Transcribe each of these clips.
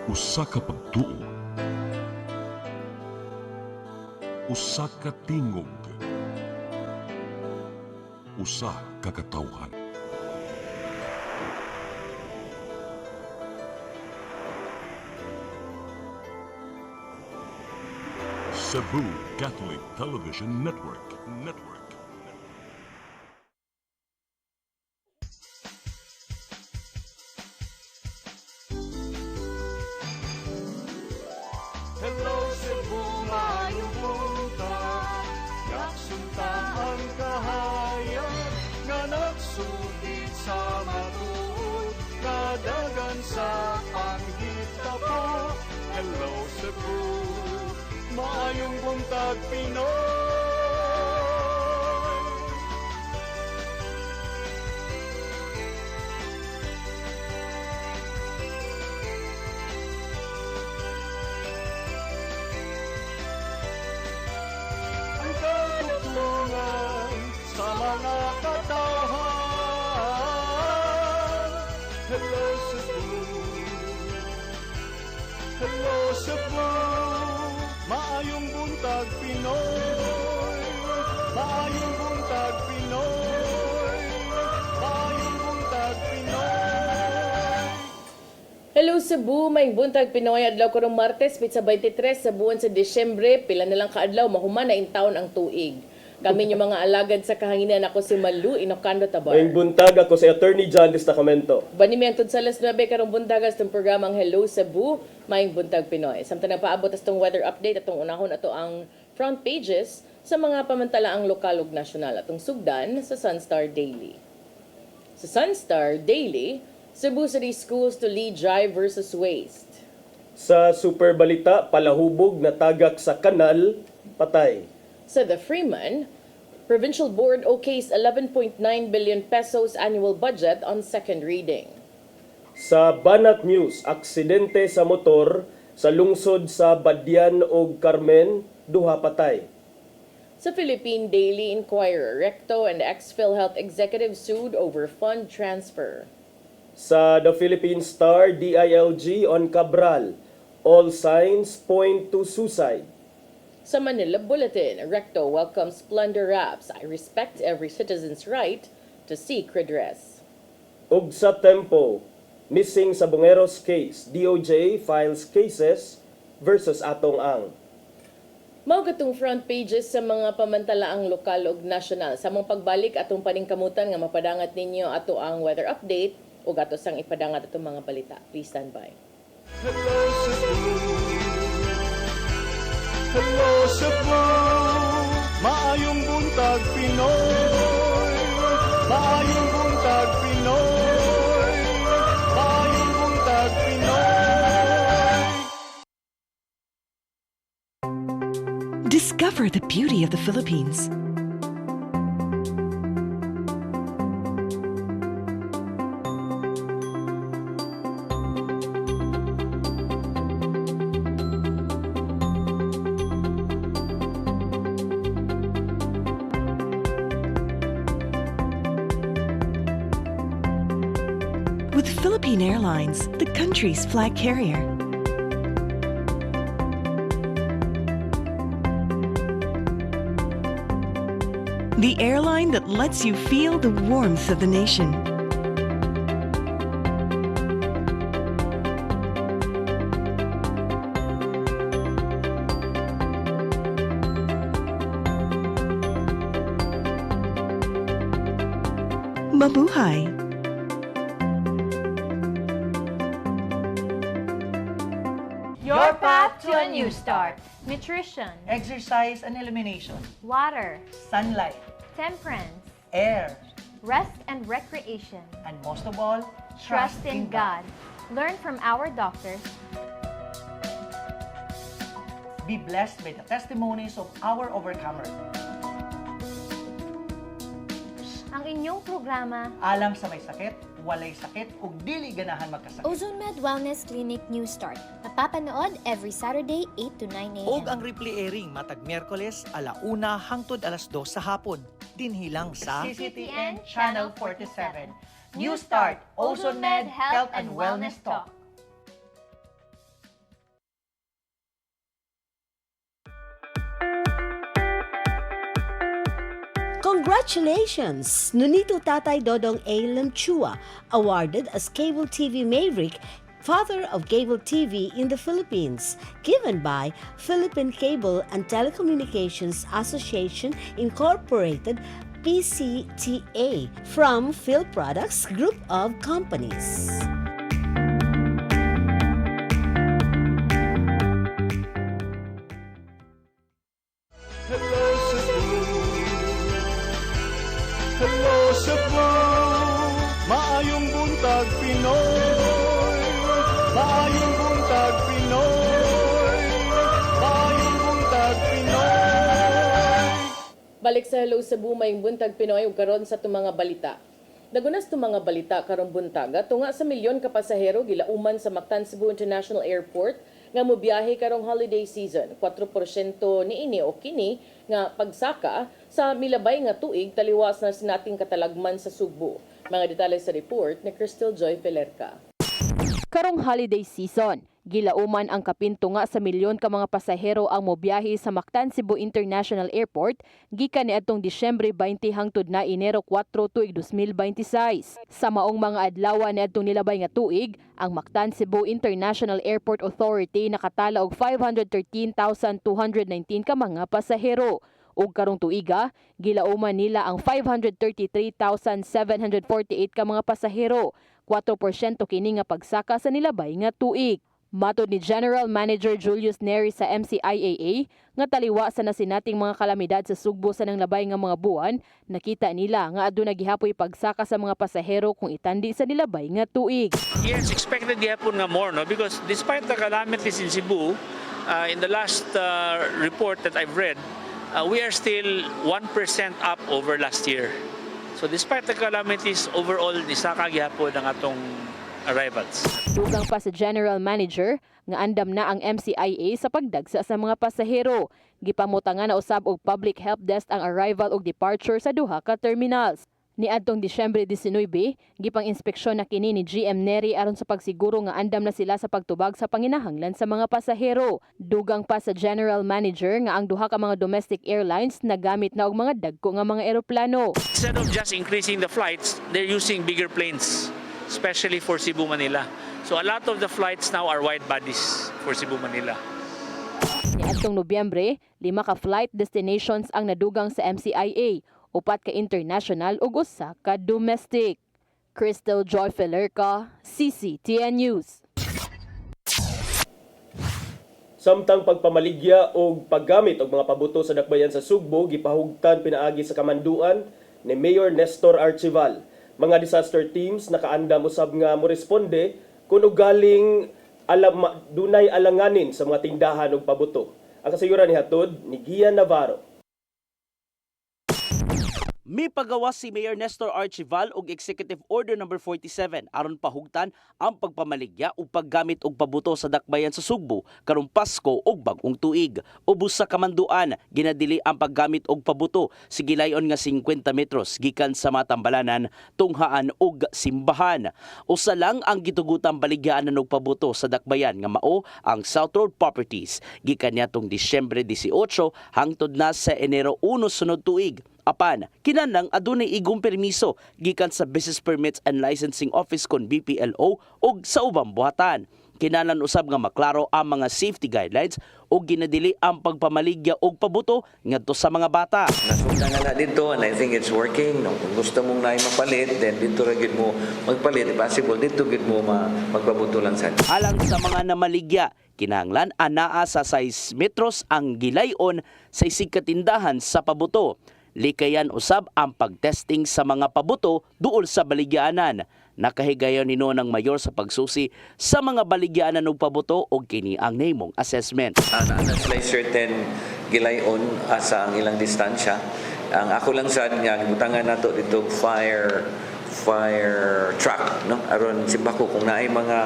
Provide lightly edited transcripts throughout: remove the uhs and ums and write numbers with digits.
Usa ka pagtuo, usa ka tingog, usa ka katawhan. Cebu Catholic Television Network. Hello Cebu, maayong buntag. Yaksunta ang kahayag nga nagsulit sa matuod, nadagan sa panghitabo. Hello Cebu, maayong buntag Pinoy. Ang katutulungan sa mga katawhan. Hello Cebu, hello Cebu, maayong buntag Pinoy, maayong buntag Pinoy, maayong buntag Pinoy. Hello Cebu, may buntag Pinoy adlaw karong Martes, pitsa 23 sa buwan sa Disyembre, pila na lang kaadlaw mahuman na intawon ang tuig. Kami yung mga alagad sa kahanginan, ako si Malu Inocando Tabar. Ngayong buntag ako si Attorney John Destacamento. Bani mi ang sa alas 9 karong buntagas tong programang Hello Cebu, maayong buntag Pinoy. Samtang nagpaabot as tong weather update atong unahon ato ang front pages sa mga pamantalaang lokal ug nasyonal atong sugdan sa Sunstar Daily. Sa Sunstar Daily, Cebu City Schools to lead drive versus waste. Sa Super Balita, palahubog na tagak sa kanal, patay. Sa The Freeman, Provincial Board okays 11.9 billion pesos annual budget on second reading. Sa Banat News, aksidente sa motor sa lungsod sa Badian ug Carmen, duha patay. Sa Philippine Daily Inquirer, Recto and ex-PhilHealth executive sued over fund transfer. Sa The Philippine Star, DILG on Cabral, all signs point to suicide. Sa Manila Bulletin, Recto welcomes plunder raps. I respect every citizen's right to seek redress. Ug sa Tempo, missing sa Bungeros case, DOJ files cases versus atong ang. Mao katong front pages sa mga pamantalaang lokal ug nasyonal. Sa mong pagbalik atong paningkamutan nga mapadangat ninyo ato ang weather update ug ato sang ipadangat atong mga balita. Please stand by. Hello Cebu, hello Cebu, maayong buntag Pinoy, maayong buntag Pinoy, maayong buntag Pinoy. Discover the beauty of the Philippines. With Philippine Airlines, the country's flag carrier. The airline that lets you feel the warmth of the nation. Mabuhay! Your path to a new start. Nutrition, Exercise and elimination, water, sunlight, temperance, air, rest and recreation. and most of all, Trust in God. Learn from our doctors. Be blessed by the testimonies of our overcomers. Ang inyong programa, Alam sa may sakit, walay sakit, ug dili ganahan magkasakit. OzoneMed Wellness Clinic New Start. Napapanood every Saturday 8 to 9 a.m. Og ang replay airing matag Miyerkules alauna hangtod alas 2 sa hapon. Dinhi lang sa CCTN Channel 47. New Start, OzoneMed Health and Wellness Talk. Congratulations! Nunito Tatay Dodong A. Lamchua, awarded as Cable TV Maverick, Father of Cable TV in the Philippines, given by Philippine Cable and Telecommunications Association Incorporated, PCTA, from Phil Products Group of Companies. Hello Cebu, hello Cebu, maayong buntag Pinoy, maayong buntag Pinoy, maayong buntag Pinoy. Balik sa Hello Cebu, mayong buntag Pinoy ug karon sa itong mga balita. Dagunas itong mga balita karong buntag tunga sa milyon ka pasahero gilauman sa Mactan Cebu International Airport nga mobiyahe karong holiday season. 4% niini o kini nga pagsaka sa milabay nga tuig taliwas na sinating katalagman sa Subo. Mga detalye sa report ni Crystal Joy Pelerca. Karong holiday season, gilauman ang kapintunga sa milyon ka mga pasahero ang mobiyahe sa Mactan Cebu International Airport gikan niadtong Disyembre 20 hangtod na Enero 4 tuig 2026. Sa maong mga adlaw niadtong nilabay nga tuig, ang Mactan Cebu International Airport Authority nakatala og 513,219 ka mga pasahero. Ug karong tuiga, gilauman nila ang 533,748 ka mga pasahero. 4% kini nga pagsaka sa nilabay nga tuig. Matod ni General Manager Julius Neri sa MCIAA, nga taliwa sa nasinating mga kalamidad sa Sugbo sa nanglabay nga mga buwan, nakita nila nga aduna gihapoy pagsaka sa mga pasahero kung itandi sa nilabay nga tuig. Yes, expected gihapon nga more, no? Because despite the calamities in Cebu, in the last report that I've read, we are still 1% up over last year. So despite the calamities, overall, nisaka gihapon ang atong arrivals. Dugang pa sa General Manager nga andam na ang MCIA sa pagdagsa sa mga pasahero. Gipamutangan na usab og public help desk ang arrival ug departure sa duha ka terminals. Niadtong Disyembre 19, gipang inspeksyon na kini ni GM Neri aron sa pagsiguro nga andam na sila sa pagtubag sa panginahanglan sa mga pasahero. Dugang pa sa General Manager nga ang duha ka mga domestic airlines nagamit na og mga dagko nga mga eroplano. Instead of just increasing the flights, they're using bigger planes, especially for Cebu Manila. So a lot of the flights now are wide bodies for Cebu Manila. Niadtong Nobyembre, 5 ka flight destinations ang nadugang sa MCIA, 4 ka international ug 1 ka domestic. Crystal Joy Pelerca, CCTN News. Samtang pagpamaligya o paggamit og mga pabuto sa dakbayan sa Sugbo gipahugtan pinaagi sa kamanduan ni Mayor Nestor Archival. Mga disaster teams nakaandam usab nga moresponde kung galing dunay alanganin sa mga tindahan og pabuto. Ang kasayuran ni hatod ni Gian Navarro. Mipagawas si Mayor Nestor Archival og Executive Order No. 47 aron pahugtan ang pagpamaligya ug paggamit og pabuto sa dakbayan sa Sugbo karong Pasko ug bag-ong tuig. Ubos sa kamanduan, ginadili ang paggamit og pabuto sa gilayon nga 50 metros gikan sa matambalanan, tunghaan ug simbahan. Usa lang ang gitugutang baligyaanan og pabuto sa dakbayan nga mao ang South Road Properties gikan niadtong Disyembre 18 hangtod na sa Enero 1 sunod tuig. Apan, kinahanglan adunay igong permiso gikan sa Business Permits and Licensing Office kon BPLO ug sa ubang buhatan. Kinahanglan usab nga maklaro ang mga safety guidelines ug ginadili ang pagpamaligya og pabuto ngadto sa mga bata. Nasugdan na dito and I think it's working. No, kung gusto mong naay mapalit, then dito ra gid mo magpalit. If possible, dito gid mo magpabuto lang sa. Alang sa mga namaligya, kinahanglan anaa sa 6 metros ang gilayon sa isig katindahan sa pabuto. Likayan usab ang pagtesting sa mga pabuto duol sa baligyaanan. Nakahigayon ni ng mayor sa pagsusi sa mga baligyaanan og pabuto og kini ang nahimong assessment. Ana sila certain gilayon asa ang ilang distansya. Ang ako lang sad nga gibutangan nato dito fire truck, no, aron sibako kung naay mga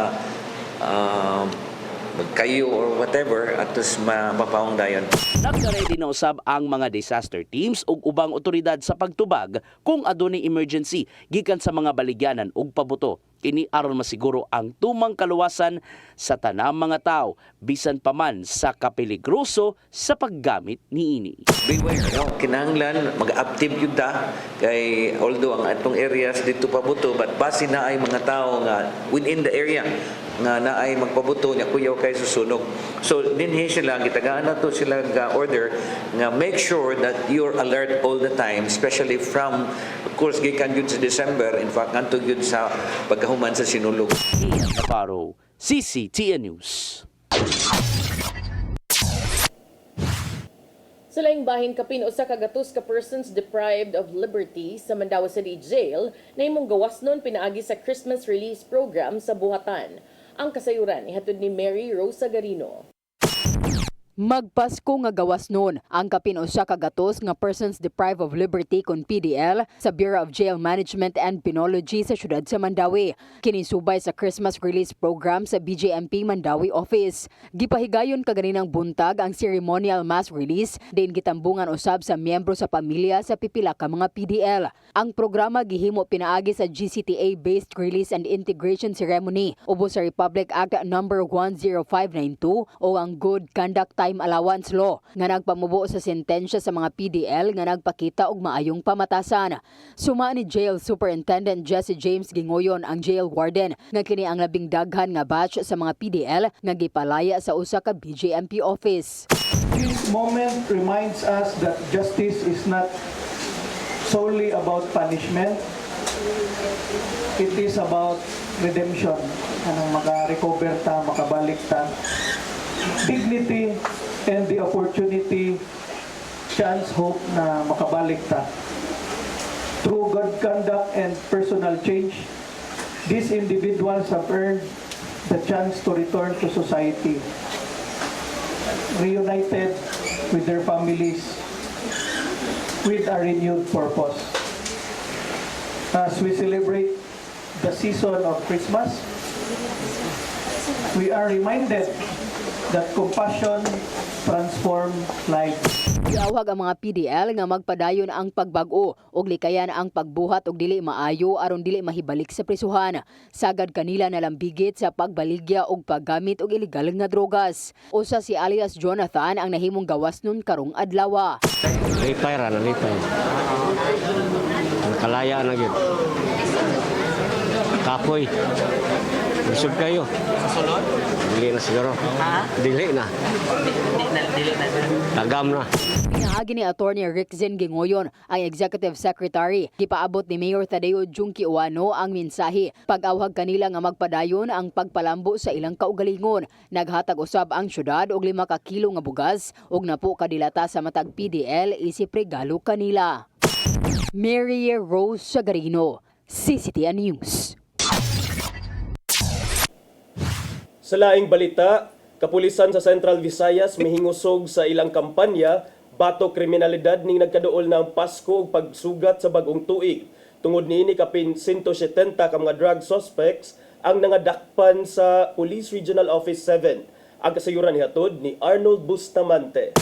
kayo or whatever atos mapapawang dayon. Nagka-ready na usab ang mga disaster teams ug ubang otoridad sa pagtubag kung adunay emergency gikan sa mga baligyanan ug pabuto. Kini aron masiguro ang tumang kaluwasan sa tanang mga tao bisan pa man sa kapeligroso sa paggamit niini. Beware, no? Kinahanglan mag-active yun ta kay although ang atong areas dito pabuto but base na ay mga tao nga within the area nga naay magpabuto niya kuyaw kay susunog. So dinhi sila gitagaan na to sila ga order nga make sure that you're alert all the time, especially from of course gikan gyud sa December, in fact ngadto gyud sa pagkahuman sa sinulog. Ian Navarro, CCTN News. Sa laing bahin kapin usa ka gatos ka persons deprived of liberty sa Mandaue City Jail na imong gawasnon pinaagi sa Christmas release program sa buhatan. Ang kasayuran ihatod ni Mary Rosa Garino. Magpasko nga gawas nun ang kapin usa ka gatos nga persons deprived of liberty kon PDL sa Bureau of Jail Management and Penology sa syudad sa Mandaue. Kinisubay sa Christmas release program sa BJMP Mandaue office. Gipahigayon kaganinang buntag ang ceremonial mass release din gitambungan usab sa miyembro sa pamilya sa pipila ka mga PDL. Ang programa gihimo pinaagi sa GCTA-based release and integration ceremony ubos sa Republic Act No. 10592 o ang Good Conduct Time Allowance Law nga nagpamubo sa sentensya sa mga PDL nga nagpakita og maayong pamatasan. Suma ni Jail Superintendent Jesse James Gingoyon ang jail warden nga kini ang labing daghan nga batch sa mga PDL nga gipalaya sa usa ka BJMP office. This moment reminds us that justice is not solely about punishment. It is about redemption. Anong maka-recover ta, makabalik ta. Dignity and the opportunity, chance, hope na makabalik ta. Through good conduct and personal change, these individuals have earned the chance to return to society, reunited with their families, with a renewed purpose. As we celebrate the season of Christmas, we are reminded that compassion transforms lives. Giawhag ang mga PDL nga magpadayon ang pagbag-o ug likayan ang pagbuhat og dili maayo aron dili mahibalik sa prisuhan. Sagad kanila nalambigit sa pagbaligya og paggamit og ilegal nga drogas. Usa si alias Jonathan ang nahimong gawas nun karong adlaw. Lipay ra na lipay. Kalaya na gyud. Kapoy. Busog kayo. Susunod? Dili na siguro. Ha? Dili na. Dili na. Tagam na. Pinaagi ni Attorney Rick Zin Gingoyon, ang Executive Secretary. Gipaabot ni Mayor Tadeo Junki Uano ang mensahe. Pag-awhag kanila nga magpadayon ang pagpalambo sa ilang kaugalingon. Naghatag usab ang syudad og 5 ka kilo nga bugas ug napo kadilata sa matag PDL isip regalo kanila. Mary Rose Garino, CCTN News. Sa laing balita, kapulisan sa Central Visayas mihingusog sa ilang kampanya bato kriminalidad ning nagkaduol na ang Pasko ug pagsugat sa bag-ong tuig. Tungod niini kapin 170 ka mga drug suspects ang nangadakpan sa Police Regional Office 7. Ang kasayuran nihatod ni Arnold Bustamante.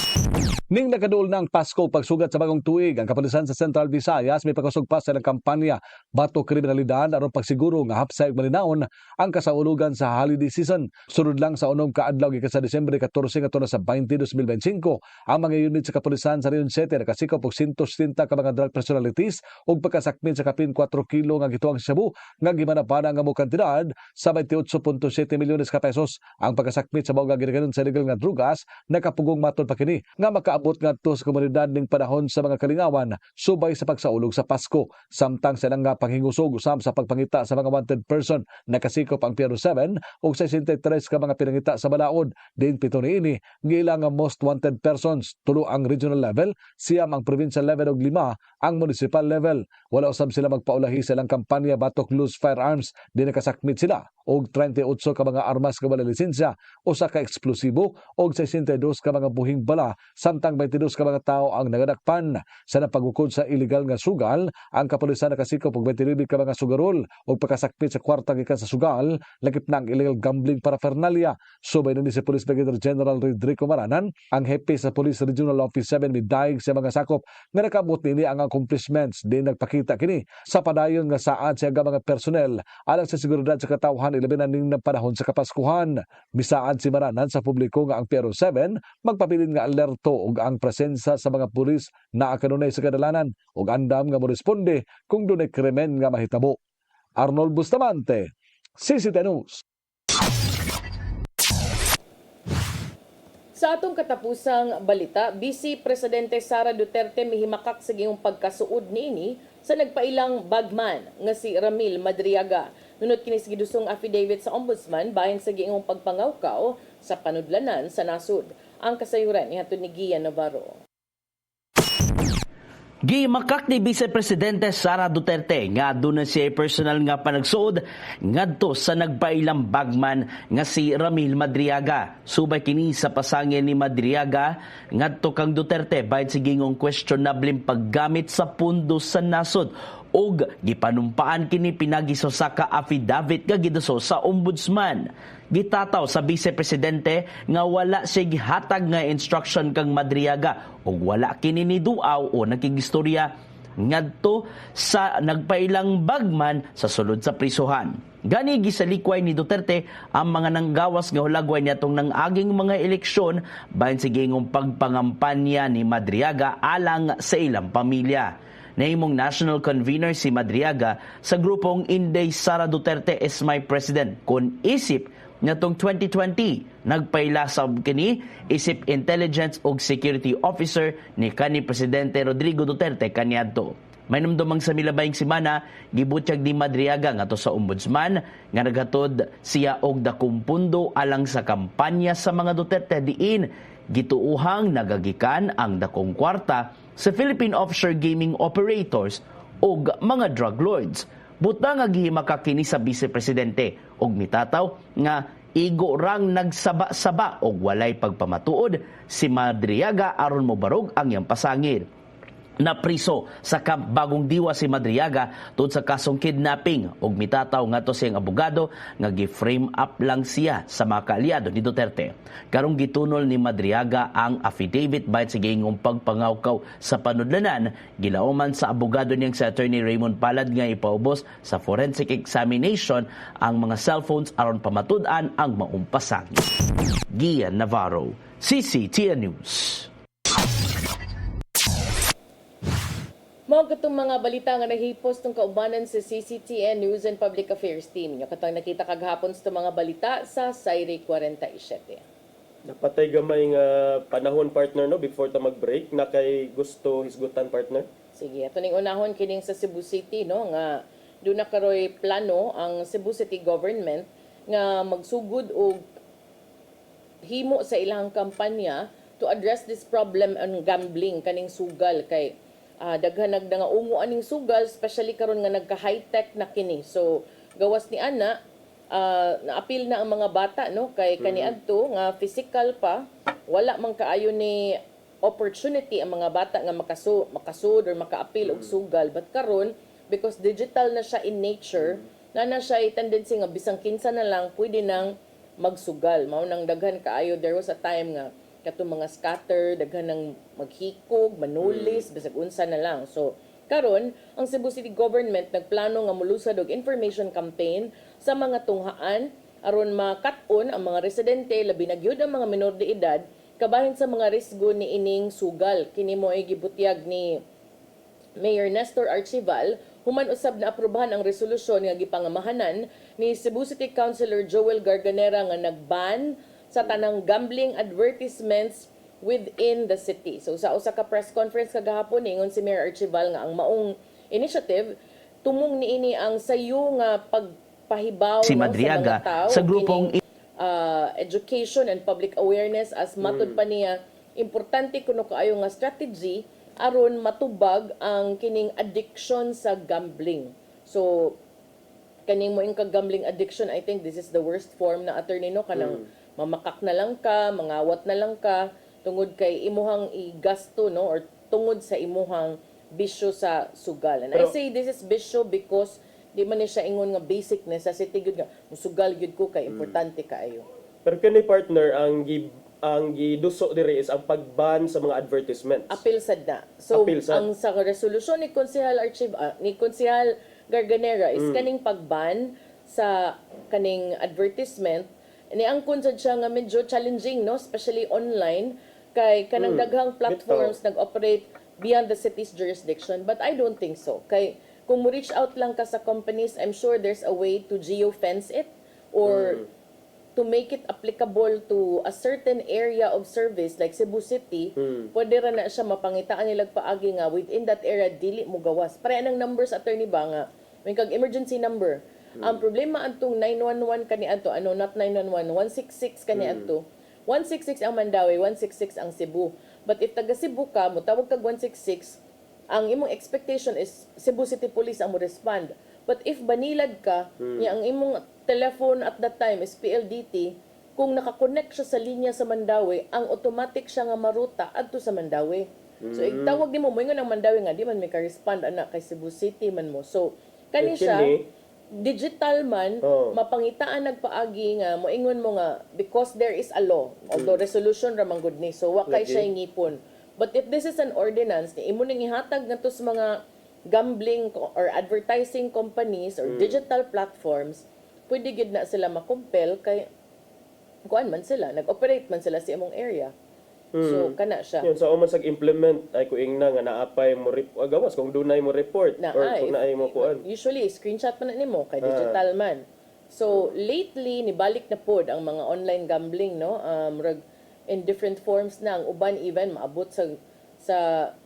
Ning nakaduol na ang Pasko pagsugat sa bagong tuig, ang kapulisan sa Central Visayas may pagkasugpas sa kampanya bato kriminalidad aron pagsiguro nga hapsay ug malinaon ang kasaulugan sa holiday season. Sunod lang sa unom ka adlaw gikan sa Disyembre 14 ngadto na sa 20, 2025, ang mga unit sa kapulisan sa Region 7 nakasikop og 130 ka mga drug personalities ug pagkasakmit sa kapin 4 kilo nga gituang shabu nga gimanapana nga mo kantidad sa 28.7 milyones ka pesos. Ang pagkasakmit sa mga ginikanon sa illegal nga drugas nakapugong matod pa kini nga makaabot ngadto sa komunidad ning panahon sa mga kalingawan subay sa pagsaulog sa Pasko. Samtang sa nga panghingusog usab sa pagpangita sa mga wanted person nakasikop ang Piano 7 ug 63 ka mga pinangita sa balaod. Din pito niini giilang ang most wanted persons, tulo ang regional level, siyam ang provincial level ug 5 ang municipal level. Wala usab sila magpaulahi sa ilang kampanya batok loose firearms. Di nakasakmit sila og 38 ka mga armas nga wala lisensya, usa ka eksplosibo og 62 ka mga buhing bala samtang Samtang 22 ka mga tao ang nagadakpan sa napagukod sa illegal nga sugal, ang kapulisan nakasikop og 29 ka mga sugarol ug pagkasakpit sa kwarta gikan sa sugal, lakip na ang illegal gambling paraphernalia. Subay na ni si Police Brigadier General Rodrigo Maranan, ang hepe sa Police Regional Office 7 midayeg sa mga sakop nga nakabot nini ang accomplishments din nagpakita kini sa padayon nga saad sa mga personnel alang sa seguridad sa katawhan ilabi na ning panahon sa Kapaskuhan. Misaad si Maranan sa publiko nga ang Piero 7 magpabilin nga alerto ug ang presensya sa mga pulis na kanunay sa kadalanan ug andam nga moresponde kung dunay krimen nga mahitabo. Arnold Bustamante, CCTV News. Sa atong katapusang balita, Vice Presidente Sara Duterte mihimakak sa giyong pagkasuod niini sa nagpailang bagman nga si Ramil Madriaga. Nunod kini sa gidusong affidavit sa Ombudsman bahin sa giyong pagpangawkaw sa panudlanan sa nasud. Ang kasayuran ni hatun ni Gian Navarro. Gimakak ni Vice Presidente Sara Duterte nga doon siya personal nga panagsuod ngadto sa nagpailang bagman nga si Ramil Madriaga. Subay kini sa pasangin ni Madriaga ngadto kang Duterte bahin sa gingong questionable paggamit sa pundo sa nasod og gipanumpaan kini pinagi sa saka affidavit nga giduso sa Ombudsman. Gitataw sa Vice Presidente nga wala siya gihatag nga instruction kang Madriaga ug wala kini niduaw o nakigistorya ngadto sa nagpailang bagman sa sulod sa prisuhan. Gani gisalikway ni Duterte ang mga nanggawas nga hulagway niyatong nangaging mga eleksyon bahin sa gingong pagpangampanya ni Madriaga alang sa ilang pamilya. Nahimong national convener si Madriaga sa grupong Inday Sara Duterte is my president kun isip nitong 2020 nagpaila sa kini isip intelligence ug security officer ni kanhi Presidente Rodrigo Duterte kaniadto. May namdomang sa milabayng semana gibutyag ni Madriaga ngadto sa Ombudsman nga naghatod siya og dakong pundo alang sa kampanya sa mga Duterte diin gituuhang nagagikan ang dakong kwarta sa Philippine offshore gaming operators o mga drug lords. Buta nga gihimakak kini sa Vice Presidente og mitataw nga igo rang nagsaba-saba og walay pagpamatuod si Madriaga aron mobarog ang iyang pasangil. Napriso sa Camp Bagong Diwa si Madriaga tungod sa kasong kidnapping ug mitataw ngadto siyang abogado nga gi-frame up lang siya sa mga kaalyado ni Duterte. Karong gitunol ni Madriaga ang affidavit bahin sa gingong pagpangawkaw sa panudlanan, gilauman sa abogado niyang si Attorney Raymond Palad nga ipaubos sa forensic examination ang mga cellphones aron pamatud-an ang maumpasang. Gian Navarro, CCTV News. Mao katong mga balita nga nahipos tong kaubanan sa CCTN News and Public Affairs Team. Nya katong nakita kaghapon sa mga balita sa Sairi 47. Napatay gamay nga panahon partner no before ta mag-break na kay gusto hisgutan partner. Sige, ato ning unahon kining sa Cebu City no nga do na karoy plano ang Cebu City government nga magsugod og himo sa ilang kampanya to address this problem on gambling kaning sugal kay daghan nagdangaungo aning sugal especially karon nga nagka-high-tech na kini. So gawas ni ana naapil na ang mga bata no kay kaniadto nga physical pa wala man kaayo ni opportunity ang mga bata nga makasud or makaapil og sugal but karon because digital na siya in nature na siya tendency nga bisang kinsa na lang pwede nang magsugal. Mao nang daghan kaayo there was a time nga katong mga scatter, daghan ng maghikog, manulis, bisag unsa na lang. So, karon ang Cebu City Government nagplano nga molusad og information campaign sa mga tunghaan aron makat-on ang mga residente labi na gyud ang mga menor de edad kabahin sa mga risgo ni ining sugal. Kini mo ay gibutyag ni Mayor Nestor Archival human usab na aprubahan ang resolusyon nga gipangamahanan ni Cebu City Councilor Joel Garganera nga nagban sa tanang gambling advertisements within the city. So sa usa ka press conference kagahapon ingon si Mayor Archival nga ang maong initiative tumong niini ang sayo nga pagpahibaw si no, Madriaga sa mga tao sa grupong education and public awareness as matud pa niya importante kuno kaayo nga strategy aron matubag ang kining addiction sa gambling. So kaning mo ka gambling addiction, I think this is the worst form na attorney no kanang mamakak na lang ka, mangawat na lang ka. tungod kay imuhang igasto, no, or tungod sa imuhang bisyo sa sugal. And I Pero- say this is bisyo because di man ni siya ingon nga basic necessity gyud nga musugal gyud ko kay importante kaayo. Pero kani partner ang giduso diri is ang pag-ban sa mga advertisements. Apil sad na. So Apil sad. ang sa resolusyon ni Konsehal Garganera is kaning pagban sa kaning advertisement ni ang sad siya nga medyo challenging, no, especially online kay kanang daghang platforms nag-operate beyond the city's jurisdiction, but I don't think so. Kay kung mo reach out lang ka sa companies, I'm sure there's a way to geofence it or to make it applicable to a certain area of service like Cebu City, pwede ra na siya mapangitaan nilag paagi nga within that area dili mo gawas. Para anang numbers attorney ba nga may kag emergency number. Ang problema antong 911 kani adto, ano, not 911, 166 kani adto. 166 ang Mandawi, 166 ang Cebu. But if taga Cebu ka, mutawag kag 166, ang imong expectation is Cebu City Police ang mo respond. But if banilad ka, niya ang imong telephone at that time is PLDT, kung nakakonect siya sa linya sa Mandawi, ang automatic siya nga maruta adto sa Mandawi. So igtawag nimo mo ingon ang Mandawi nga di man may ka-respond ana kay Cebu City man mo. So kani siya digital man, mapangitaan nagpaagi nga moingon mo nga because there is a law, although resolution ra man gud ni, so wa kay siya ngipon. But if this is an ordinance, ni imo ning ihatag ngadto sa mga gambling or advertising companies or digital platforms, pwede gid na sila makumpel kay kuan man sila, nag-operate man sila sa imong area. So kana siya. Yun, sa uman implement ay kuing na nga naapay mo gawas kung dunay mo report or kung naay mo kuan. Usually screenshot man na nimo kay digital man. So lately nibalik na pod ang mga online gambling, no, in different forms na, ang uban even maabot sa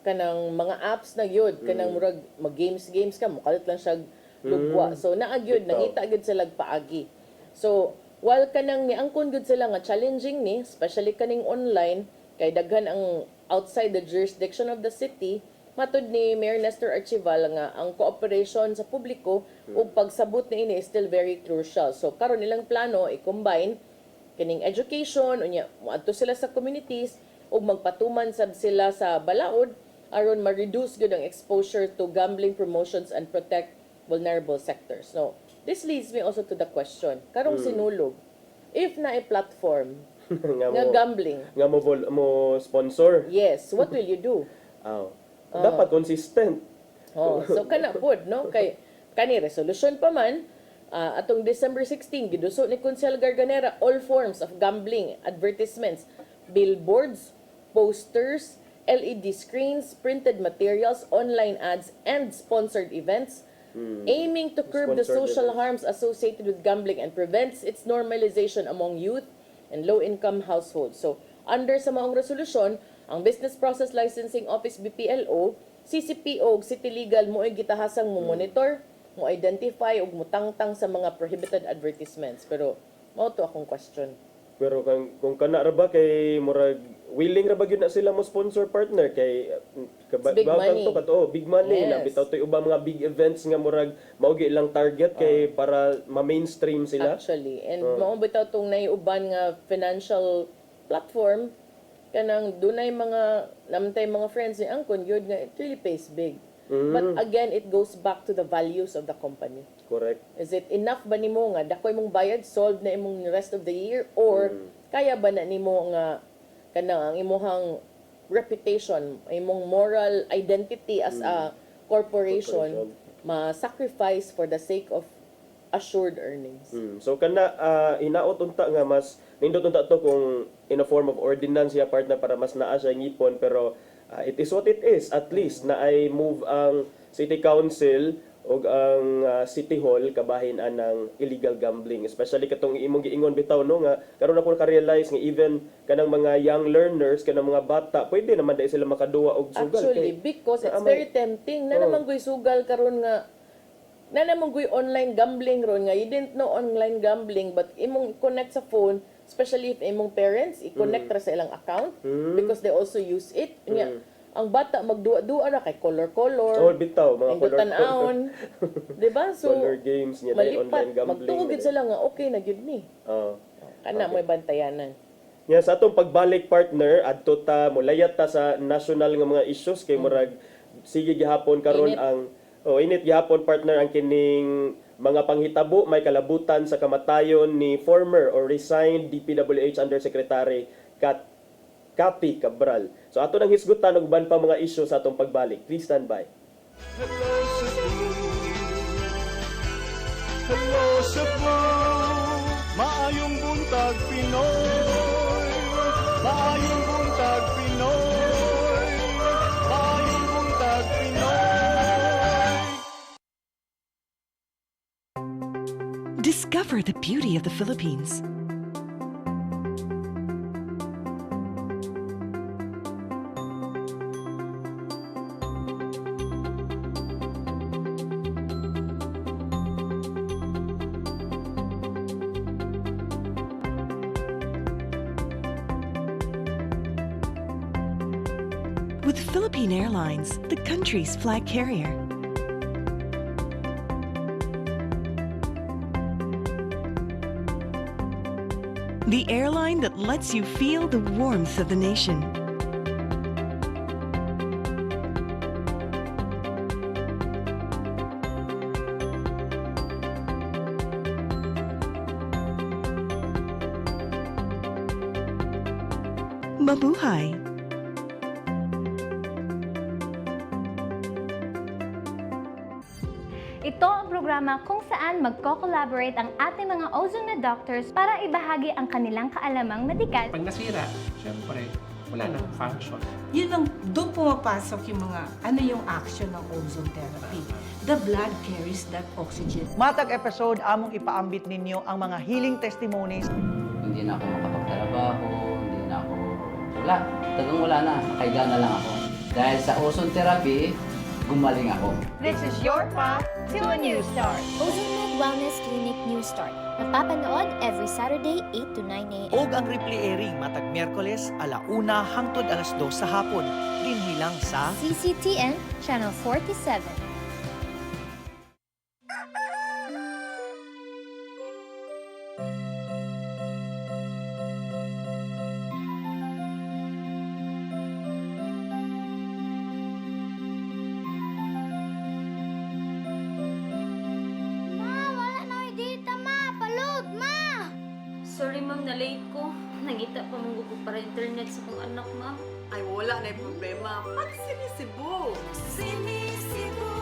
kanang mga apps na gyud, kanang murag mag-games ka, mukalit lang siya lugwa. So naa gyud, nangita gyud sila paagi. So while kanang niangkon gyud sila nga challenging ni, especially kaning online, kay daghan ang outside the jurisdiction of the city, matud ni Mayor Nestor Archival nga ang cooperation sa publiko ug pagsabot niini is still very crucial. So karon nilang plano i-combine kining education unya moadto sila sa communities ug magpatuman sab sila sa balaod aron ma-reduce gyud ang exposure to gambling promotions and protect vulnerable sectors. So this leads me also to the question, karong sinulog, if na a platform nga gambling, nga mo sponsor. yes, what will you do? Dapat consistent. So kana pod, no, kay kani resolution pa man atong December 16 giduso ni Konsehal Garganera all forms of gambling advertisements, billboards, posters, LED screens, printed materials, online ads, and sponsored events, aiming to curb the social harms associated with gambling and prevents its normalization among youth and low-income households. So, under sa maong resolusyon, ang Business Process Licensing Office BPLO, CCPO ug City Legal mo ay gitahasang mo monitor, mo identify ug mutangtang sa mga prohibited advertisements. Pero mao to akong question. Pero kung kana ra ba kay murag willing ra ba gyud na sila mo sponsor partner kay big money. Big money Yes. na bitaw toy ubang mga big events nga murag mao gyud ilang target kay para ma-mainstream sila. Actually, and mao bitaw tong naiuban nga financial platform kanang dunay mga namtay mga friends ni angkon gyud nga it really pays big. But again, it goes back to the values of the company. Correct. Is it enough ba nimo nga dakoy mong bayad solved na imong rest of the year or kaya ba na nimo nga kanang ang imong reputation, imong moral identity as a corporation ma-sacrifice for the sake of assured earnings. So kana hinaot unta nga mas nindot unta to kung in a form of ordinance ya partner para mas naa siya ngipon, pero it is what it is. At least na ay move ang City Council o ang City Hall kabahin anang illegal gambling, especially katong imong giingon bitaw, no, nga karon ako ka-realize nga even kanang mga young learners, kanang mga bata pwede naman dai sila makaduwa og sugal. Actually, because it's very tempting na naman guy sugal karon nga na naman guy online gambling ron nga you didn't know online gambling but imong connect sa phone, especially if imong parents i-connect ra sa ilang account because they also use it. Ang bata magduwa-duwa na kay color-color. Oh, bitaw mga color. Tanawon. 'Di ba? So color games niya dai online gambling. Magtuog gid sila nga okay na gyud ni. Kana mo'y bantayanan. Nga sa atong pagbalik partner adto ta molayat ta sa national nga mga issues kay murag sige gihapon karon Init. ang init gihapon partner ang kining mga panghitabo may kalabutan sa kamatayon ni former or resigned DPWH Undersecretary Kapi Cabral. So ato nang hisgutan og uban pa mga isyu sa atong pagbalik. Please stand by. Hello Cebu, maayong buntag Pinoy. Maayong buntag Pinoy. Maayong buntag Pinoy. Discover the beauty of the Philippines. With Philippine Airlines, the country's flag carrier. The airline that lets you feel the warmth of the nation. Mabuhay! Ito ang programa kung saan magko-collaborate ang ating mga ozone na doctors para ibahagi ang kanilang kaalamang medikal. Pag nasira, syempre, wala nang function. Yun ang, doon pumapasok yung mga, ano yung action ng ozone therapy. The blood carries that oxygen. Matag episode, among ipaambit ninyo ang mga healing testimonies. Hindi na ako makapagtrabaho, hindi na ako, wala. Talagang wala na, nakaiga na lang ako. Dahil sa ozone therapy, gumaling ako. This is your path to a new start. Ozomed Wellness Clinic New Start. Napapanood every Saturday 8 to 9 a.m. Og ang replay airing matag Miyerkules 1:00 hangtod 2:00 sa hapon. Dinhi lang sa CCTN Channel 47. Sorry ma'am, na-late ko. Nangita pa mong gusto para internet sa kong anak ma'am. Ay, wala na yung problema. Pag-sinisibo! Sinisibo!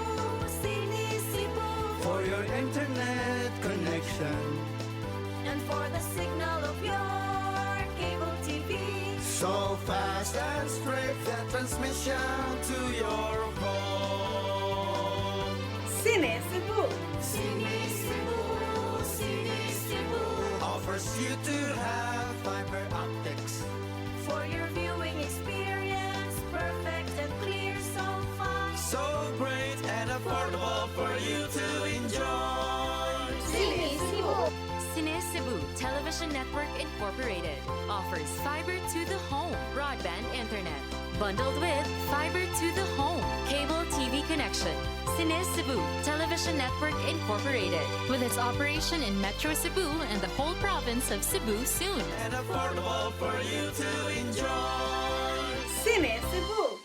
Sinisibo! For your internet connection. And for the signal of your cable TV. So fast and straight the transmission to your home. Sinisibo! Sinisibo, Sinisibo offers you to have fiber optics. For your viewing experience, perfect and clear, so fast. So great and affordable for you to enjoy. Sinisibo! Cine Cebu Television Network Incorporated offers fiber to the home broadband internet bundled with fiber to the home cable TV connection. Cine Cebu Television Network Incorporated with its operation in Metro Cebu and the whole province of Cebu soon. And affordable for you to enjoy. Sinisibo!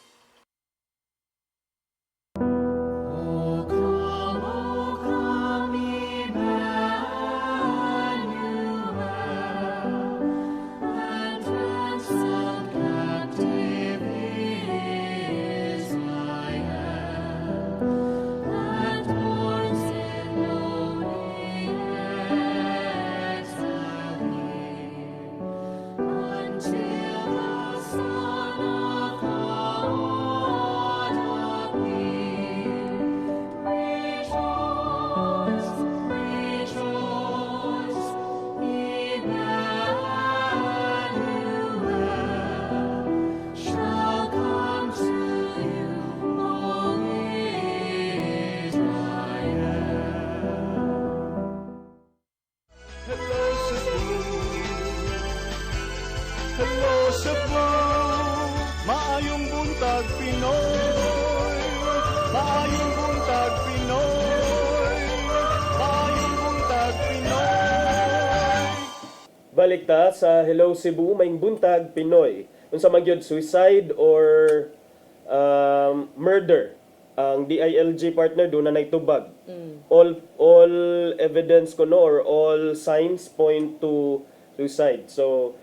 Until the Son of God Balik ta sa Hello Cebu, maing buntag Pinoy. Unsa man gyud suicide or murder ang DILG partner do na nagtubag. All evidence ko no or all signs point to suicide. So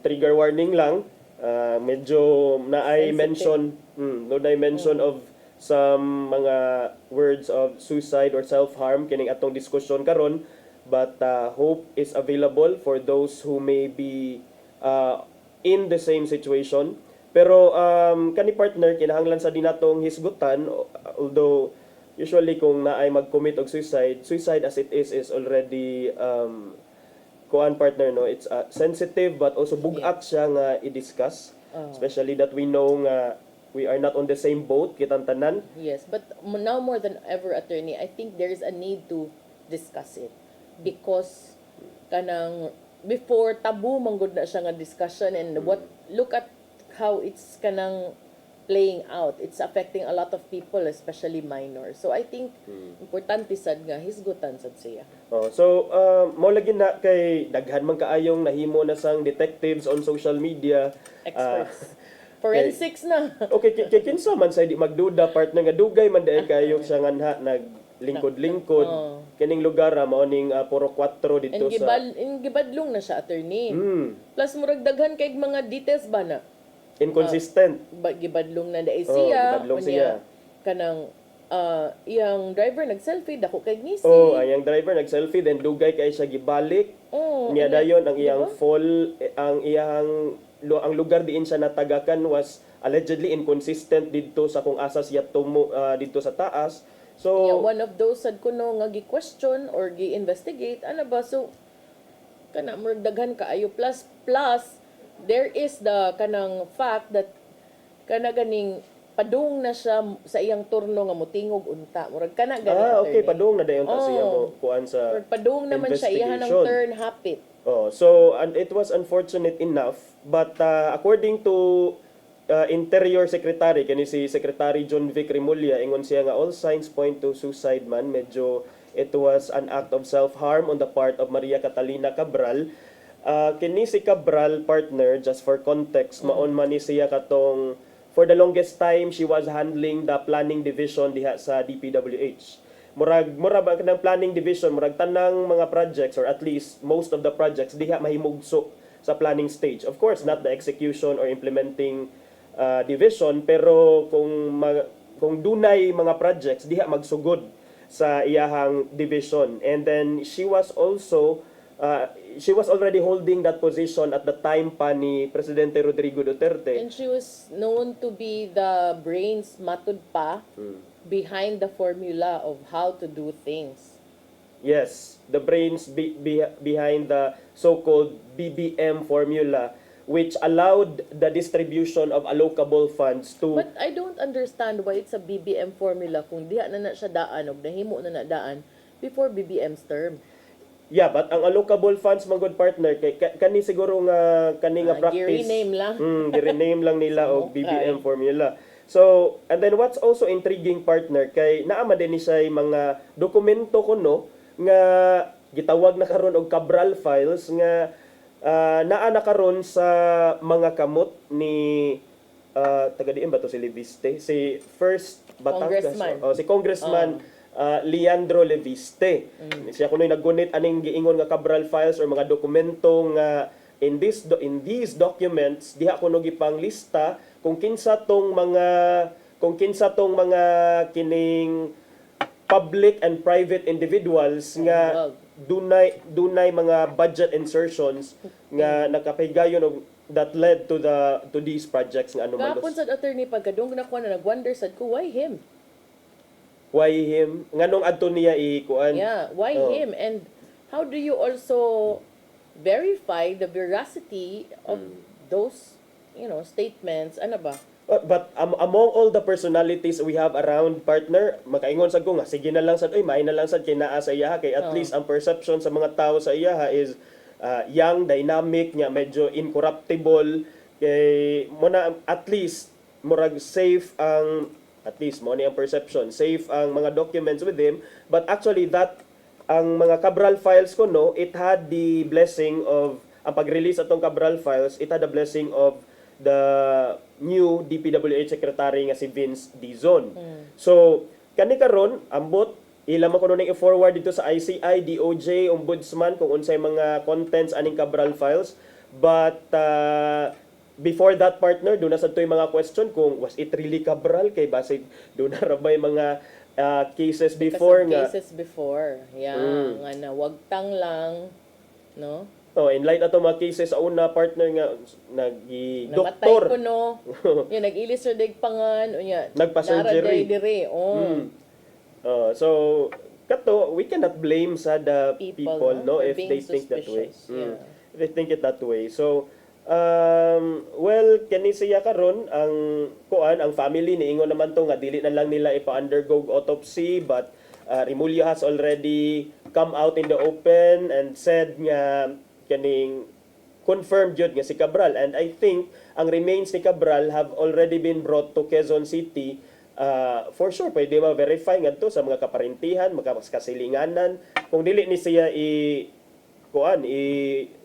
trigger warning lang. Medyo naay mention mention of some mga words of suicide or self-harm kining atong diskusyon karon, but hope is available for those who may be in the same situation. Pero kani partner kinahanglan sa dinatong hisgutan, although usually kung naay mag-commit og suicide as it is already kuan partner no, it's sensitive but also bug-at siya nga i-discuss, especially that we know nga we are not on the same boat kitang tanan. Yes, but now more than ever, attorney, I think there is a need to discuss it because kanang before tabu manggod na siya nga discussion, and look at how it's kanang playing out. It's affecting a lot of people, especially minors. So I think importante sad nga hisgutan sad siya. So mo lagi na kay daghan man kaayong nahimo na sang detectives on social media, experts. Forensics na. Okay, kinsa man say di magduda partner nga dugay man dahil kayo siya nganha naglingkod-lingkod kining lugar mao ning puro 4 dito sa gibadlong na siya, attorney. Plus murag daghan kay mga details ba na inconsistent. Gibadlong na dai siya. Gibadlong siya. Kanang iyang driver nag-selfie dako kay ngisi. Iyang driver nag-selfie then dugay kay siya gibalik. Niya dayon ang iyang fall, ang lugar diin siya natagakan was allegedly inconsistent dito sa kung asa siya dito sa taas. So one of those sad kuno nga gi-question or gi-investigate ana ba, so kana murag daghan kaayo plus there is the kanang fact that kana ganing padung na siya sa iyang turno nga motingog unta murag kana gani. Okay, padung na dayon ta siya mo kuan sa padung naman siya iyahan ng turn hapit. So and it was unfortunate enough, but according to Interior Secretary kani si Secretary John Vic Remulla, ingon siya nga all signs point to suicide man. Medyo it was an act of self-harm on the part of Maria Catalina Cabral. Kini si Cabral partner, just for context, maon man ni siya katong for the longest time she was handling the planning division diha sa DPWH. Murag ba kanang planning division, murag tanang mga projects or at least most of the projects diha mahimugso sa planning stage. Of course, not the execution or implementing division, pero kung dunay mga projects diha magsugod sa iyahang division. And then she was already holding that position at the time pa ni Presidente Rodrigo Duterte. And she was known to be the brains matud pa behind the formula of how to do things. Yes, the brains behind the so-called BBM formula, which allowed the distribution of allocable funds to... But I don't understand why it's a BBM formula kung diha na siya daan o nahimo na daan before BBM's term. Yeah, but ang allocable funds, mga good partner, kani siguro nga kani nga practice. Gi-rename lang. Gi-rename lang nila og BBM formula. So, and then what's also intriguing partner, kay naama din ni siya mga dokumento kuno nga gitawag na karon og Cabral files nga naa na karon sa mga kamot ni taga diin ba to si Leviste, si first Batangas, si Congressman Leandro Leviste. Siya kunoy naggunit aning giingon nga Cabral files or mga dokumento nga in these documents diha kuno gipang lista kung kinsa tong mga kining public and private individuals nga dunay mga budget insertions nga nakapahigayon og that led to these projects nga anomalous. Kapon sad attorney pagkadung na ko na nagwonder sad ko why him? Why him? Nganong adto niya ikuan? Yeah, why him? And how do you also verify the veracity of those, statements? Ano ba? But among all the personalities we have around, partner, makaingon sad ko nga sige na lang sad maay na lang sad kay naa sa iyaha kay at least ang perception sa mga tao sa iyaha is young, dynamic, nya medyo incorruptible, kay mo na at least murag safe ang at least mo ni ang perception safe ang mga documents with him, but actually that ang mga Cabral files ko, no, it had the blessing of, ang pag-release atong Cabral files, it had the blessing of the new DPWH Secretary nga si Vince Dizon. So, kani karon ambot, ilang ko nung i-forward dito sa ICI, DOJ, Ombudsman, kung unsay mga contents aning Cabral files. But, before that, partner, doon na sa ito'y mga question kung was it really Cabral, kay basig doon na rabay mga cases before nga. Cases before. Yeah, nga na wagtang lang, no? Oh, in light ato mga cases sa una, partner nga Namatay nag-doktor. ko, no? Yung nag-ilis sa digpangan, unya. Nagpa-surgery. Dire. So, kato, we cannot blame sa the people, no, for if being they think that way. suspicious. Yeah. If they think it that way. So, well, kani siya karon ang ang family niingon naman to nga dili na lang nila ipa-undergo autopsy, but Remulla has already come out in the open and said nga kaning confirmed yun nga si Cabral, and I think ang remains ni Cabral have already been brought to Quezon City. For sure pwede ma-verify ngadto sa mga kaparintihan, mga kasilinganan, kung dili ni siya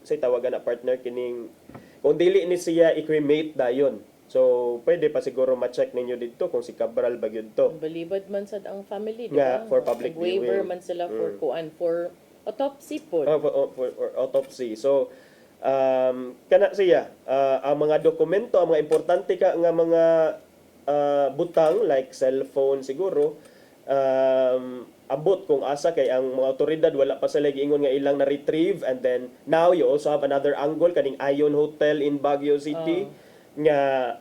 say tawagan na partner kining, kung dili ni siya i-cremate dayon. So pwede pa siguro ma-check ninyo dito kung si Cabral ba yun to. Balibad man sad ang family, di Nga, ba? for public Waiver viewing. man sila for for autopsy po. For autopsy. So, kana siya, ang mga dokumento, ang mga importante ka nga mga butang, like cellphone siguro, ambot kung asa kay ang mga otoridad wala pa sila giingon nga ilang na-retrieve, and then now you also have another angle kaning Ion Hotel in Baguio City. Nga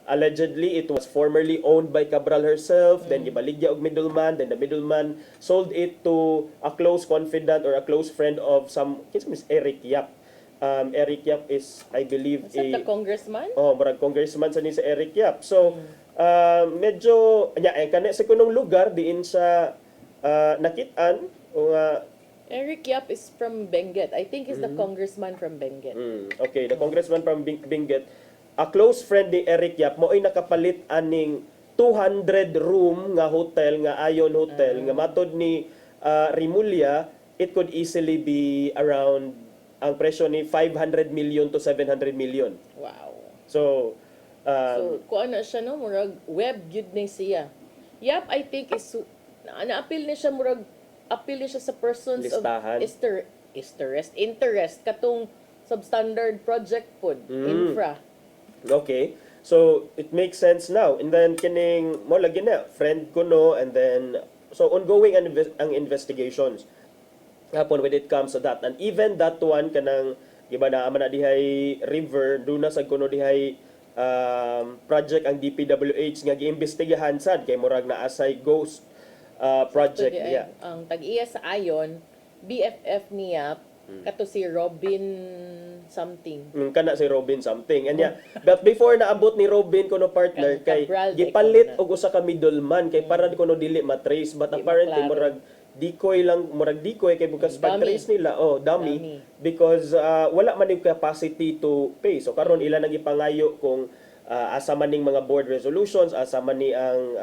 allegedly it was formerly owned by Cabral herself, then gibaligya og middleman, then the middleman sold it to a close confidant or a close friend of kinsa Miss Eric Yap. Eric Yap is, I believe, Is that the congressman? marag congressman sa ni si Eric Yap. So medyo kana sa kunong lugar diin sa nakitaan o Eric Yap is from Benguet. I think he's the congressman from Benguet. Okay, the congressman from Benguet. A close friend ni Eric Yap mo ay nakapalit aning 200 room nga hotel nga Ion Hotel nga matod ni Remulla, it could easily be around ang presyo ni 500 million to 700 million. Wow. So kuan na siya, no, murag web gyud ni siya. Yap, I think is na-appeal ni siya, murag appeal ni siya sa persons Listahan. of interest katong substandard project pod infra. Okay. So it makes sense now. And then kining mo lagi na friend ko, no, and then so ongoing ang investigations hapon when it comes to that. And even that one kanang giba na man na dihay river duna sa kuno dihay project ang DPWH nga giimbestigahan sad kay murag na asay ghost project niya. Ang tag-iya sa Ion, BFF niya kato si Robin something. Kana si Robin something. And but before naabot ni Robin kuno partner kay gipalit og usa ka middleman kay para kuno dili matrace, but apparently murag decoy kay bukas pag-trace nila dummy because wala man yung capacity to pay. So karon ila nang ipangayo kung asa man ning mga board resolutions, asa man ni ang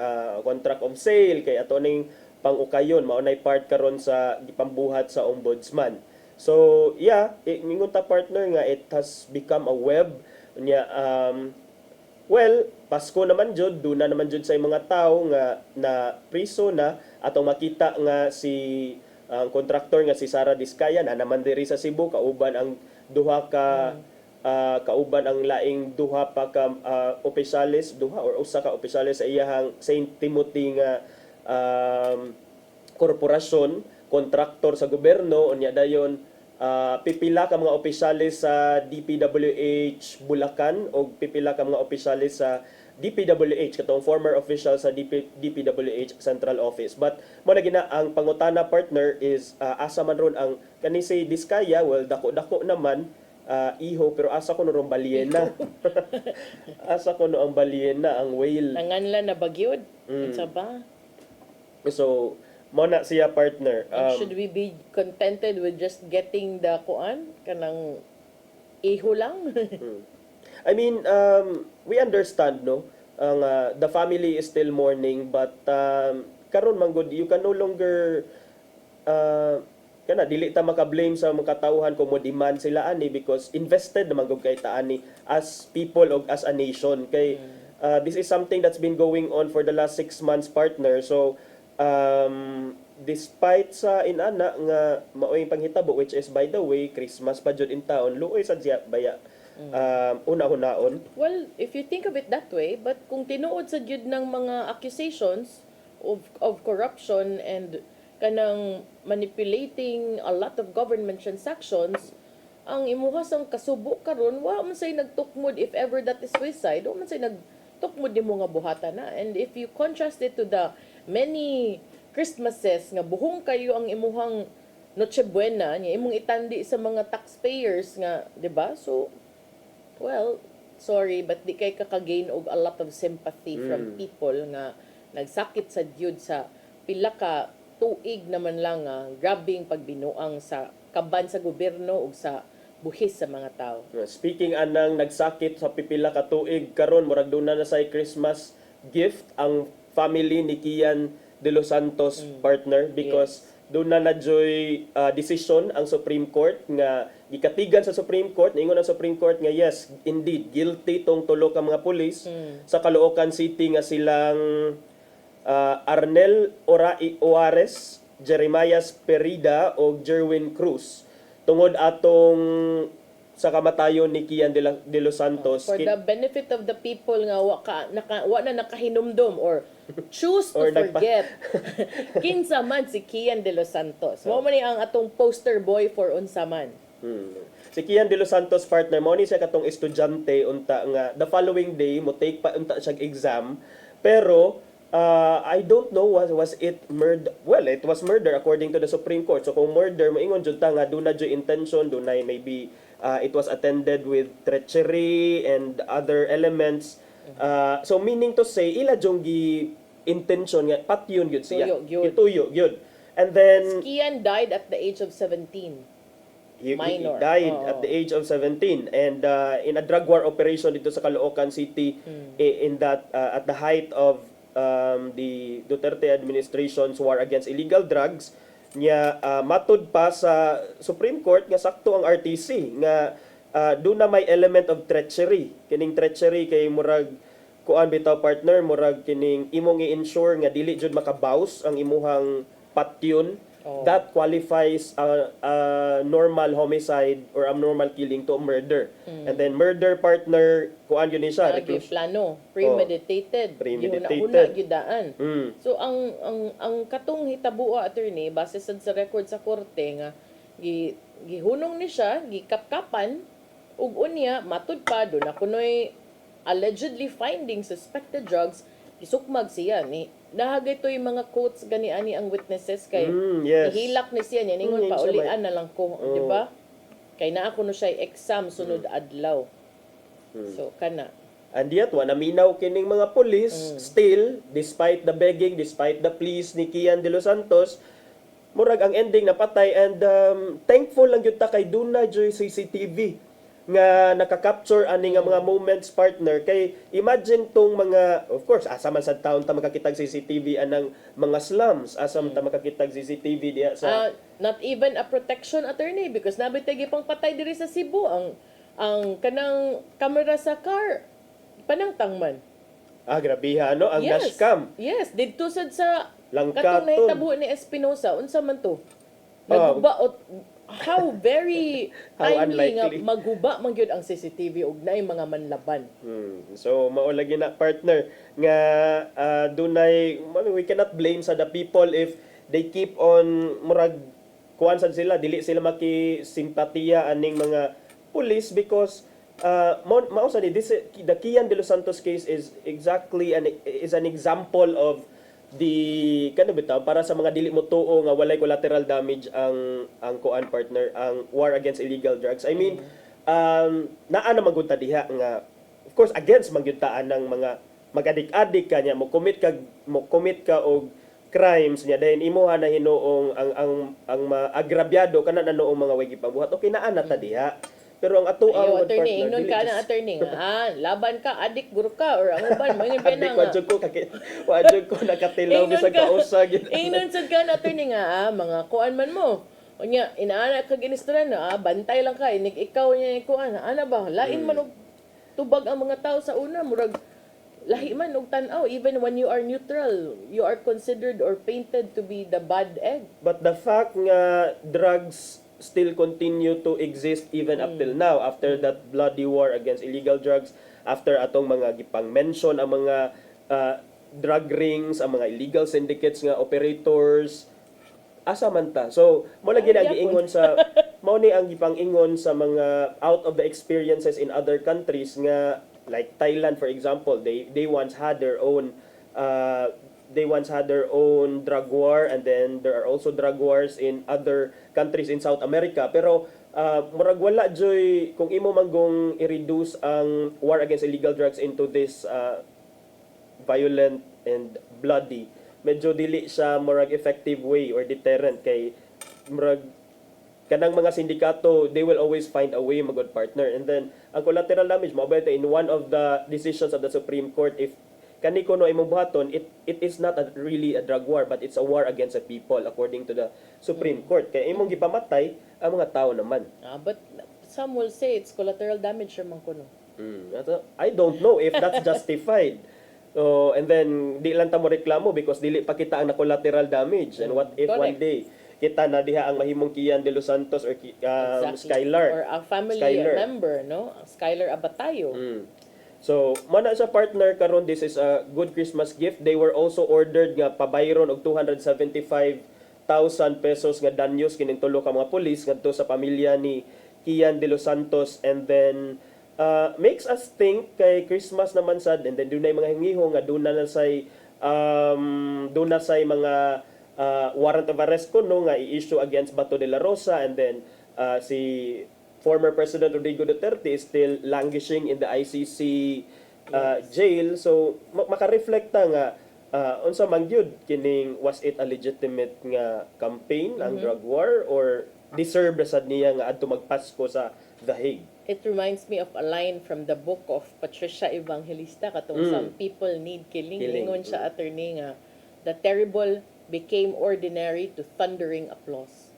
contract of sale kay ato ning pang-ukayon mao nay part karon sa gipambuhat sa ombudsman. So mingon ta partner nga it has become a web nya. Well, Pasko naman jud, duna naman jud sa mga tao nga na priso na atong makita nga si ang contractor nga si Sara Diskaya na naman diri sa Cebu, kauban ang duha ka kauban ang laing duha pa ka opisyalis, duha or usa ka opisyalis sa iyahang St. Timothy nga korporasyon, kontraktor sa gobyerno. Unya dayon pipila ka mga opisyalis sa DPWH Bulacan o pipila ka mga opisyalis sa DPWH katong former official sa DPWH Central Office. But mo na gina ang pangutana partner is asa man ron ang kani si Diskaya, well dako naman iho, pero asa ko no rong balyena. Asa ko no ang balyena, ang whale. Nanganla na bagyod. Sa ba? So mo na siya partner. Should we be contented with just getting the kuan kanang iho lang? I mean, we understand, no? Ang the family is still mourning, but karon man gud you can no longer kana dili ta maka-blame sa mga katawhan kung mo demand sila ani because invested naman gud kay ta ani as people o as a nation kay this is something that's been going on for the last 6 months, partner. So despite sa inana nga maoy panghitabo, which is by the way Christmas pa jud in town, luoy sa diya baya una-hunaon. Well, if you think of it that way, but kung tinuod sa jud ng mga accusations of corruption and kanang manipulating a lot of government transactions, ang imuhas ang kasubo karon wa man say nagtukmod if ever that is suicide, wa man say nagtukmod nimo nga buhatan na. And if you contrast it to the many Christmases nga buhong kayo ang imuhang Noche Buena nya imong itandi sa mga taxpayers nga, di ba? So well, sorry but di kay kakagain og a lot of sympathy from people nga nagsakit sa dyud sa pila ka tuig naman lang grabing pagbinuang sa kaban sa gobyerno ug sa buhis sa mga tao. Speaking anang nagsakit sa pipila ka tuig karon murag duna na say Christmas gift ang family ni Kian de los Santos, partner, because doon na joy decision ang Supreme Court nga gikatigan sa Supreme Court, ningon ang Supreme Court nga yes, indeed guilty tong tulo ka mga pulis sa Caloocan City nga silang Arnel Juarez, Jeremiah Perida o Jerwin Cruz tungod atong sa kamatayon ni Kian de los Santos. For the benefit of the people nga wa na nakahinumdom or choose to forget kinsa man si Kian de los Santos. Mao man ni ang atong poster boy for unsa man. Si Kian de los Santos, partner, mo ni siya katong estudyante unta nga the following day mo take pa unta siya exam, pero I don't know was it murder. Well, it was murder according to the Supreme Court. So kung murder, moingon jud ta nga doon na jud intention, doon na maybe it was attended with treachery and other elements. So meaning to say ila jong gi intention nga patyon gyud siya. Gituyo gyud. And then Kian died at the age of 17. Minor. He died at the age of 17 and in a drug war operation dito sa Caloocan City in that at the height of the Duterte administration's war against illegal drugs nya matud pa sa Supreme Court nga sakto ang RTC nga doon na may element of treachery. Kining treachery kay murag kuan bitaw, partner, murag kining imong i-ensure nga dili jud makabaws ang imuhang patyon. That qualifies a normal homicide or abnormal killing to a murder. And then murder, partner, kuan yun siya. Plano, premeditated. Huna gyudaan. So ang katong hitabo, attorney, base sad sa record sa korte nga gihunong ni siya, gikapkapan ug unya matud pa do na kunoy allegedly finding suspected drugs, isukmag siya ni nahagay to yung mga quotes gani ani ang witnesses kay ihilak ni siya niya ningon pa ulian na lang ko, di ba? Kay naa ko no siya exam sunod adlaw. So kana. And yet wa naminaw kining mga police still despite the begging, despite the pleas ni Kian de los Santos, murag ang ending na patay. And thankful lang gyud ta kay duna joy CCTV nga naka-capture ani nga mga moments, partner, kay imagine tong mga, of course asa man sa town ta makakitag CCTV anang mga slums, asa man ta makakitag CCTV diya sa not even a protection, attorney, because nabitay gipang patay diri sa Cebu ang kanang camera sa car panangtang man. Grabiha no ang dashcam. Yes, didto sad sa Langkaton. katong nahitabo ni Espinosa unsa man to? Nagguba how very timely nga magguba man gyud ang CCTV ug naay mga manlaban. So mao lagi na, partner, nga dunay we cannot blame sa the people if they keep on murag kuan sad sila, dili sila makisimpatiya aning mga police because mao sa the Kian de los Santos case is exactly an example of the bitaw para sa mga dili mo tuo nga walay collateral damage ang kuan, partner, ang war against illegal drugs. I mean naa na magud ta diha nga of course against magyutaan ng mga mag-adik-adik kanya mo commit ka og crimes niya dahil imuha na hinuong ang maagrabyado kana na noong mga wagi pabuhat. Okay naa na ta diha. Pero ang ato ang attorney, ingnon ka na, attorney nga, laban ka, adik, guru ka, or ang uban, mga pena nga. Wadjog ko nakatilaw sa kausag. Ingnon sad ka na, attorney nga, mga kuan man mo. O niya, inaana ka ginistra na, bantay lang ka, inig ikaw niya ikuan. Ana ba, lain man og tubag ang mga tao sa una, murag lahi man og tan-aw. Even when you are neutral, you are considered or painted to be the bad egg. But the fact nga drugs still continue to exist even up till now, after that bloody war against illegal drugs, after atong mga gipang-mention ang mga drug rings, ang mga illegal syndicates nga operators, asa man ta. So, mo na ginagiingon sa mao ni ang gipang-ingon sa mga out of the experiences in other countries nga like Thailand for example, they once had their own drug war, and then there are also drug wars in other countries in South America. Pero murag wala joy kung imo manggong i-reduce ang war against illegal drugs into this violent and bloody, medyo dili siya murag effective way or deterrent kay murag kanang mga sindikato, they will always find a way magod partner. And then ang collateral damage mo in one of the decisions of the Supreme Court, if kani kuno imong buhaton, it is not really a drug war, but it's a war against the people according to the Supreme Court. Kaya imong gipamatay ang mga tao naman. But some will say it's collateral damage man kuno. I don't know if that's justified. And then di lang ta mo reklamo because dili pa kita ang na-collateral damage. And what if one day kita na diha ang mahimong Kian de los Santos or Skylar or a family member, no? Skylar Abatayo. So, mana sa partner karon, this is a good Christmas gift. They were also ordered nga pabayron og 275,000 pesos nga danyos kining tulo ka mga pulis ngadto sa pamilya ni Kian de los Santos. And then makes us think kay Christmas naman sad, and then dunay mga hingiho nga duna say mga warrant of arrest kuno nga i-issue against Bato de la Rosa, and then si former President Rodrigo Duterte is still languishing in the ICC jail. So makareflekta nga unsa man gyud kining, was it a legitimate nga campaign ang drug war, or deserve sad niya nga adto magpasko sa The Hague. It reminds me of a line from the book of Patricia Evangelista katong Some People Need Killing. Ingon siya attorney nga the terrible became ordinary to thundering applause.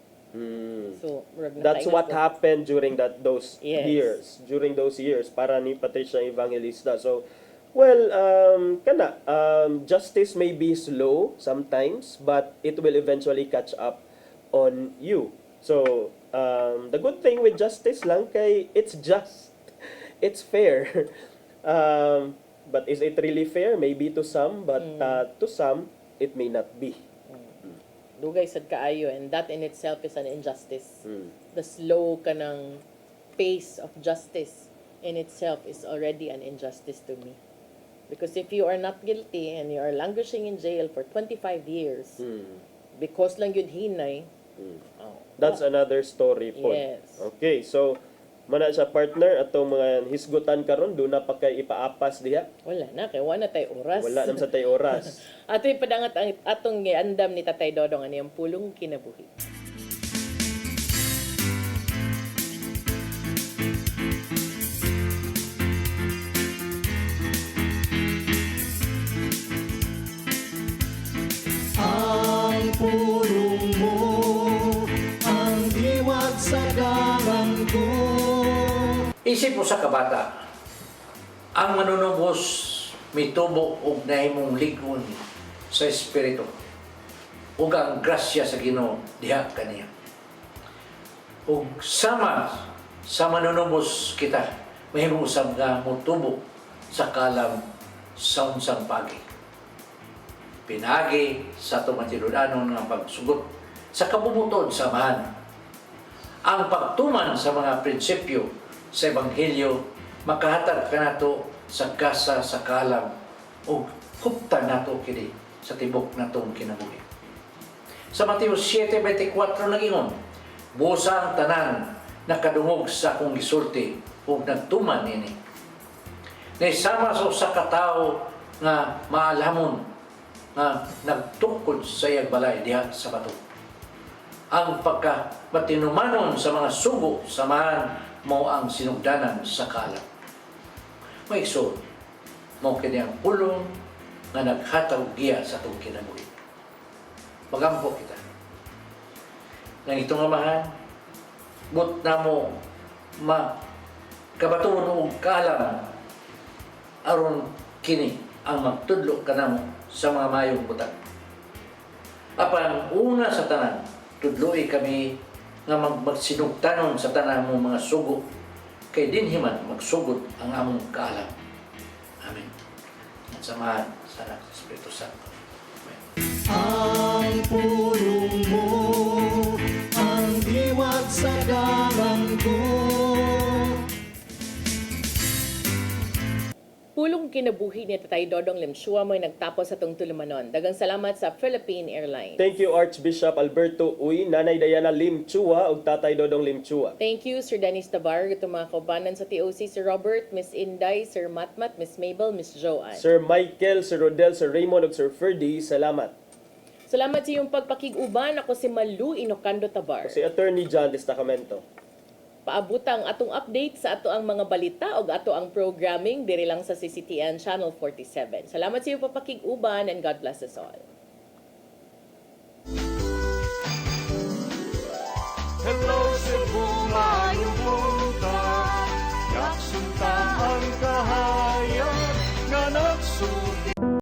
So that's what happened during those years. During those years para ni Patricia Evangelista. So justice may be slow sometimes, but it will eventually catch up on you. So the good thing with justice lang kay it's just, it's fair. But is it really fair? Maybe to some, but to some it may not be. Dugay sad kaayo, and that in itself is an injustice. The slow kanang pace of justice in itself is already an injustice to me. Because if you are not guilty and you are languishing in jail for 25 years because lang yun hinay, that's another story po. Yes. Okay, so mana sa partner atong mga hisgutan karon, do na pa kay ipaapas diha. Wala na kay wala tay oras. Wala nam sa tay oras. Ato'y padangat atong giandam ni Tatay Dodong ani ang pulong kinabuhi. Ang pulong mo ang diwag sa dalan ko. Isip mo sa kabata, ang manunubos mitubo og nahimong ligon sa espiritu ug ang grasya sa Ginoo diha kaniya. Ug sama sa manunubos kita mahimong usab nga motubo sa kalam sa unsang pagi. Pinagi sa tumatiludanon nga pagsugot sa kabubutod samahan. Ang pagtuman sa mga prinsipyo sa Ebanghelyo makahatag kanato sa kasa sa kalam o huptan nato kini sa tibok natong kinabuhi. Sa Mateo 7:24 nagingon, busa ang tanan nakadungog sa akong gisulti ug nagtuman ini. Naisama sa katawo nga maalamon nga nagtukod sa iyang balay diha sa bato. Ang pagkamatinumanon sa mga sugo samahan mo ang sinugdanan sa kalam. Maigsoon, mo kini ang pulong nga naghataw giya sa itong kinabuhi. Magampo kita. ng itong amahan, but na mo kabatuon o kaalam aron kini ang magtudlo kanamo sa mga mayong butang. Apan una sa tanan, tudloy kami nga magsinugtanon sa tanan mo mga sugo, kay dinhiman magsugod ang among kaalam. Amen. At samahan sa Anak sa Espiritu Santo. Amen. Ang pulong mo, ang diwat sa dalan ko. Pulong kinabuhi ni Tatay Dodong Limshua mo'y nagtapos sa tong tulumanon. Dagang salamat sa Philippine Airlines. Thank you Archbishop Alberto Uy, Nanay Diana Lim Chua ug Tatay Dodong Lim Chua. Thank you, Sir Dennis Tabar, itong mga kaubanan sa TOC, Sir Robert, Miss Inday, Sir Matmat, Miss Mabel, Miss Joanne. Sir Michael, Sir Rodel, Sir Raymond ug Sir Ferdy, salamat. Salamat sa iyong pagpakig-uban. Ako si Malu Inocando Tabar. Si Attorney John Destacamento. Paabutang atong update sa ato ang mga balita o ato ang programming diri lang sa CCTN Channel 47. Salamat sa iyong papakig-uban and God bless us all. Hello